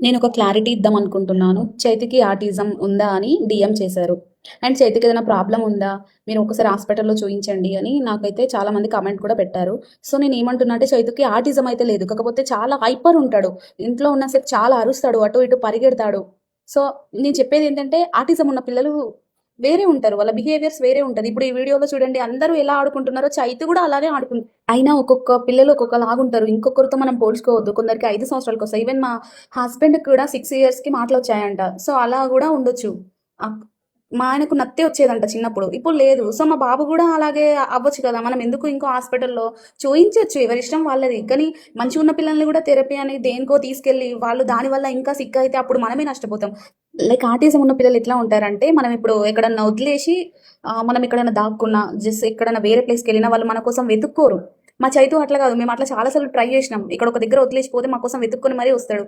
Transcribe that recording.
నేనొక clarity ఇద్దామనుకుంటున్నాను. చైతుకి autism ఉందా అని డీఎం చేశారు. అండ్ చైతుకి ఏదైనా ప్రాబ్లమ్ ఉందా? మీరు ఒకసారి హాస్పిటల్‌లో చూయించండి అని నాకైతే చాలా మంది కామెంట్ కూడా పెట్టారు. సో, నేనేమంటున్నా అంటే చైతుకి ఆటిజం అయితే లేదు. కాకపోతే చాలా హైపర్ ఉంటాడు. ఇంట్లో ఉన్న సేపు చాలా అరుస్తాడు. అటు ఇటు పరిగెడతాడు. సో, నేను చెప్పేదేంటంటే ఆటిజం ఉన్న పిల్లలు వేరే ఉంటారు. వాళ్ళ బిహేవియర్స్ వేరే ఉంటది. ఇప్పుడు ఈ వీడియోలో చూడండి అందరూ ఎలా ఆడుకుంటున్నారో చైతు కూడా అలాగే ఆడుకుంది. అయినా ఒక్కొక్క పిల్లలు ఒక్కొక్కలాగుంటారు. ఇంకొకరితో మనం పోల్చుకోవద్దు. కొందరికి 5 సంవత్సరాలకొస్తాయి. ఈవెన్ మా హస్బెండ్‌కి కూడా 6 ఇయర్స్‌కి మాటలొచ్చాయంట. సో, అలా గూడా ఉండొచ్చు. అక్ మా ఆయనకు నత్తే వచ్చేదంట చిన్నప్పుడు. ఇప్పుడు లేదు. సో, మా బాబు గూడా అలాగే అవ్వచ్చు కదా! మనం ఎందుకు ఇంకో హాస్పిటల్‌లో చూయించొచ్చు. ఎవరిష్టం వాళ్ళది. కానీ మంచిగున్న పిల్లల్ని గూడా థెరపీ అని దేనికో తీసుకెళ్ళి వాళ్ళు దానివల్ల ఇంకా సిక్ అయితే అప్పుడు మనమే నష్టపోతాం. లైక్ ఆటిజం ఉన్న పిల్లలు ఎట్లా ఉంటారంటే, మనం ఇప్పుడు ఎక్కడన్నా వదిలేసి మనం ఎక్కడైనా దాక్కున్నా, జస్ట్ ఎక్కడైనా వేరే ప్లేస్‌కెళ్ళినా వాళ్ళు మన కోసం వెతుక్కోరు. మా చైతు అట్లా గాదు. మేము అట్లా చాలా సార్లు ట్రై జేసినాం. ఇక్కడ ఒక దగ్గర వదిలేసి పోతే మా కోసం వెతుక్కొని మరీ వస్తాడు.